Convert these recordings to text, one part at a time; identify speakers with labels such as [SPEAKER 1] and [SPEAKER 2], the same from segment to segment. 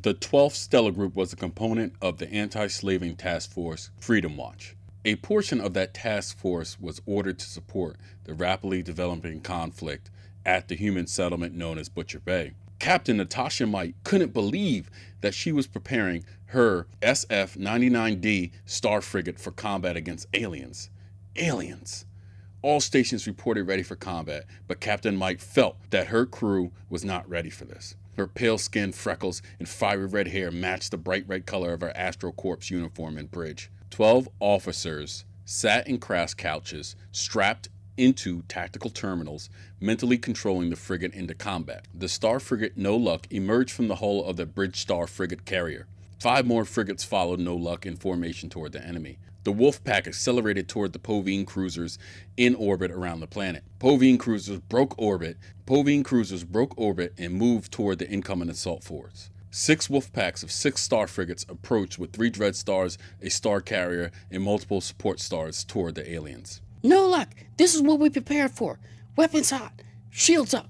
[SPEAKER 1] The 12th Stellar Group was a component of the anti-slaving task force Freedom Watch. A portion of that task force was ordered to support the rapidly developing conflict at the human settlement known as Butcher Bay. Captain Natasha Might couldn't believe that she was preparing her SF-99D star frigate for combat against aliens. Aliens! All stations reported ready for combat, but Captain Might felt that her crew was not ready for this. Her pale skin, freckles, and fiery red hair matched the bright red color of her Astro Corps uniform and bridge. 12 officers sat in crass couches, strapped into tactical terminals, mentally controlling the frigate into combat. The star frigate No Luck emerged from the hull of the Bridge Star frigate carrier. 5 more frigates followed No Luck in formation toward the enemy. The wolfpack accelerated toward the Povine cruisers in orbit around the planet. Povine cruisers broke orbit and moved toward the incoming assault force. 6 wolfpacks of 6 star frigates approached with 3 dread stars, a star carrier, and multiple support stars toward the aliens.
[SPEAKER 2] No Luck, this is what we prepared for. Weapons hot, shields up,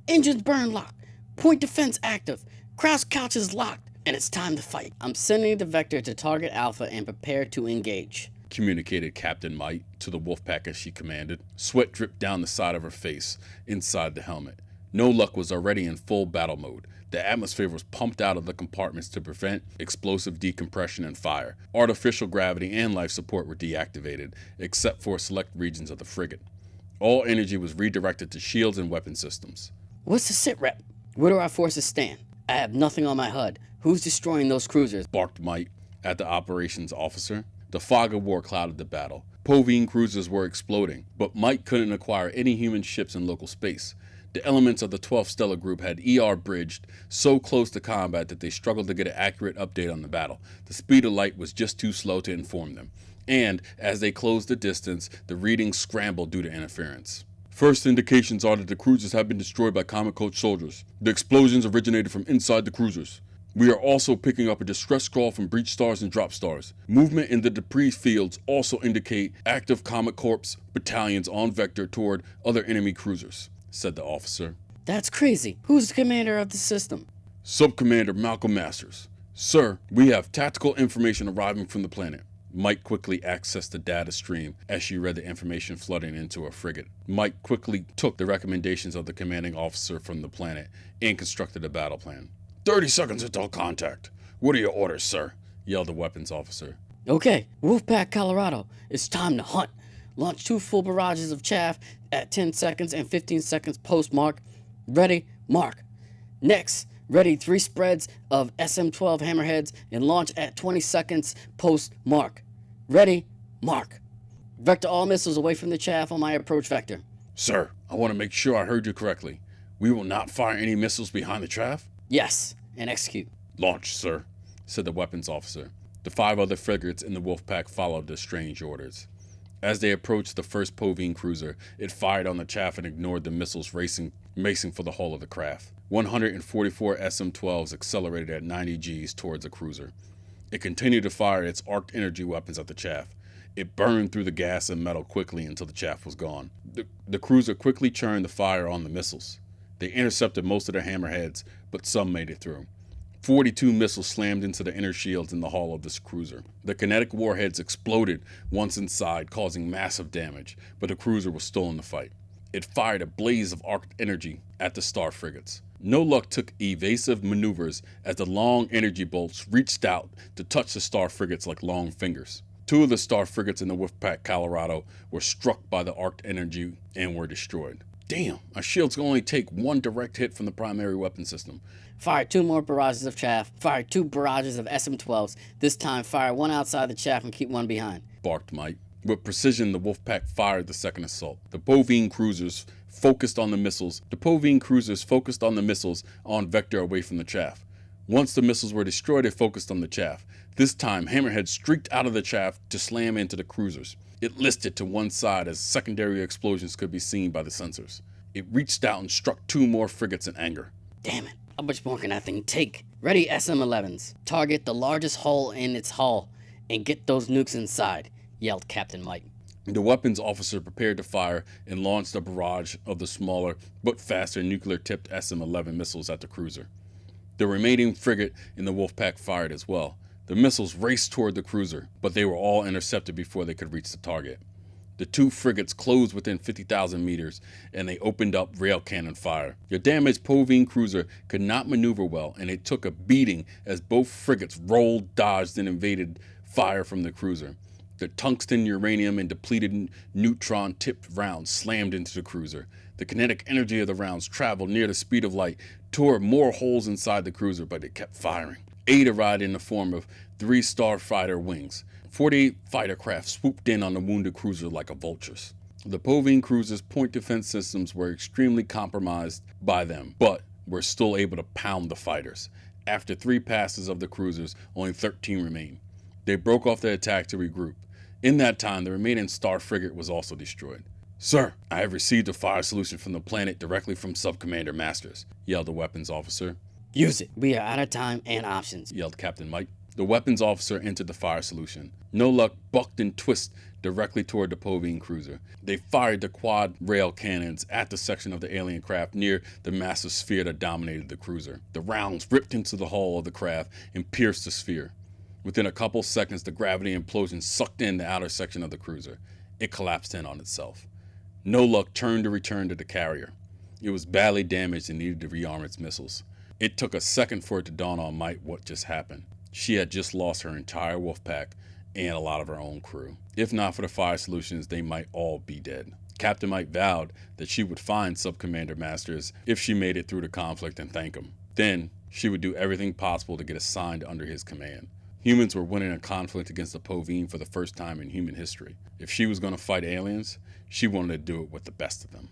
[SPEAKER 2] engines burn locked, point defense active, crouch couches locked, and it's time to fight. I'm sending the Vector to target Alpha and prepare to engage,
[SPEAKER 1] communicated Captain Might to the wolfpack as she commanded. Sweat dripped down the side of her face inside the helmet. No Luck was already in full battle mode. The atmosphere was pumped out of the compartments to prevent explosive decompression and fire. Artificial gravity and life support were deactivated, except for select regions of the frigate. All energy was redirected to shields and weapon systems.
[SPEAKER 2] What's the sit rep? Where do our forces stand? I have nothing on my HUD. Who's destroying those cruisers?
[SPEAKER 1] Barked Might at the operations officer. The fog of war clouded the battle. Povine cruisers were exploding, but Might couldn't acquire any human ships in local space. The elements of the 12th Stellar Group had ER bridged so close to combat that they struggled to get an accurate update on the battle. The speed of light was just too slow to inform them, and as they closed the distance, the readings scrambled due to interference. First indications are that the cruisers have been destroyed by Comet Coach soldiers. The explosions originated from inside the cruisers. We are also picking up a distress call from breach stars and drop stars. Movement in the debris fields also indicate active Comet Corps battalions on Vector toward other enemy cruisers, said the officer.
[SPEAKER 2] That's crazy. Who's the commander of the system?
[SPEAKER 1] Sub-Commander Malcolm Masters. Sir, we have tactical information arriving from the planet. Mike quickly accessed the data stream as she read the information flooding into a frigate. Mike quickly took the recommendations of the commanding officer from the planet and constructed a battle plan. 30 seconds until contact. What are your orders, sir? Yelled the weapons officer.
[SPEAKER 2] Okay, Wolfpack Colorado, it's time to hunt. Launch 2 full barrages of chaff at 10 seconds and 15 seconds post mark. Ready, mark. Next, ready 3 spreads of SM-12 hammerheads and launch at 20 seconds post mark. Ready, mark. Vector all missiles away from the chaff on my approach vector.
[SPEAKER 1] Sir, I want to make sure I heard you correctly. We will not fire any missiles behind the chaff?
[SPEAKER 2] Yes, and execute.
[SPEAKER 1] Launch, sir, said the weapons officer. The 5 other frigates in the Wolfpack followed the strange orders. As they approached the first Povine cruiser, it fired on the chaff and ignored the missiles racing for the hull of the craft. 144 SM-12s accelerated at 90 Gs towards the cruiser. It continued to fire its arced energy weapons at the chaff. It burned through the gas and metal quickly until the chaff was gone. The cruiser quickly churned the fire on the missiles. They intercepted most of their hammerheads, but some made it through. 42 missiles slammed into the inner shields in the hull of this cruiser. The kinetic warheads exploded once inside, causing massive damage, but the cruiser was still in the fight. It fired a blaze of arced energy at the star frigates. No Luck took evasive maneuvers as the long energy bolts reached out to touch the star frigates like long fingers. 2 of the star frigates in the Wolfpack Colorado were struck by the arced energy and were destroyed. Damn, our shields can only take 1 direct hit from the primary weapon system.
[SPEAKER 2] Fire 2 more barrages of chaff. Fire 2 barrages of SM-12s. This time, fire 1 outside the chaff and keep 1 behind.
[SPEAKER 1] Barked Mike. With precision, the Wolfpack fired the second assault. The Povine cruisers focused on the missiles. On Vector away from the chaff. Once the missiles were destroyed, it focused on the chaff. This time, hammerheads streaked out of the chaff to slam into the cruisers. It listed to one side as secondary explosions could be seen by the sensors. It reached out and struck 2 more frigates in anger.
[SPEAKER 2] Damn it, how much more can that thing take? Ready SM-11s. Target the largest hole in its hull and get those nukes inside, yelled Captain Mike.
[SPEAKER 1] The weapons officer prepared to fire and launched a barrage of the smaller but faster nuclear-tipped SM-11 missiles at the cruiser. The remaining frigate in the wolfpack fired as well. The missiles raced toward the cruiser, but they were all intercepted before they could reach the target. The two frigates closed within 50,000 meters, and they opened up rail cannon fire. The damaged Povine cruiser could not maneuver well, and it took a beating as both frigates rolled, dodged, and evaded fire from the cruiser. The tungsten, uranium, and depleted neutron-tipped rounds slammed into the cruiser. The kinetic energy of the rounds traveled near the speed of light, tore more holes inside the cruiser, but it kept firing. Aid arrived in the form of 3 starfighter wings. 48 fighter craft swooped in on the wounded cruiser like vultures. The Povine cruiser's point defense systems were extremely compromised by them, but were still able to pound the fighters. After 3 passes of the cruisers, only 13 remained. They broke off the attack to regroup. In that time, the remaining star frigate was also destroyed. "Sir, I have received a fire solution from the planet directly from Sub-Commander Masters," yelled the weapons officer.
[SPEAKER 2] Use it. We are out of time and options,
[SPEAKER 1] yelled Captain Might. The weapons officer entered the fire solution. No Luck bucked and twisted directly toward the Povine cruiser. They fired the quad rail cannons at the section of the alien craft near the massive sphere that dominated the cruiser. The rounds ripped into the hull of the craft and pierced the sphere. Within a couple seconds, the gravity implosion sucked in the outer section of the cruiser. It collapsed in on itself. No Luck turned to return to the carrier. It was badly damaged and needed to rearm its missiles. It took a second for it to dawn on Might what just happened. She had just lost her entire wolf pack and a lot of her own crew. If not for the fire solutions, they might all be dead. Captain Might vowed that she would find Sub-Commander Masters if she made it through the conflict and thank him. Then she would do everything possible to get assigned under his command. Humans were winning a conflict against the Povine for the first time in human history. If she was going to fight aliens, she wanted to do it with the best of them.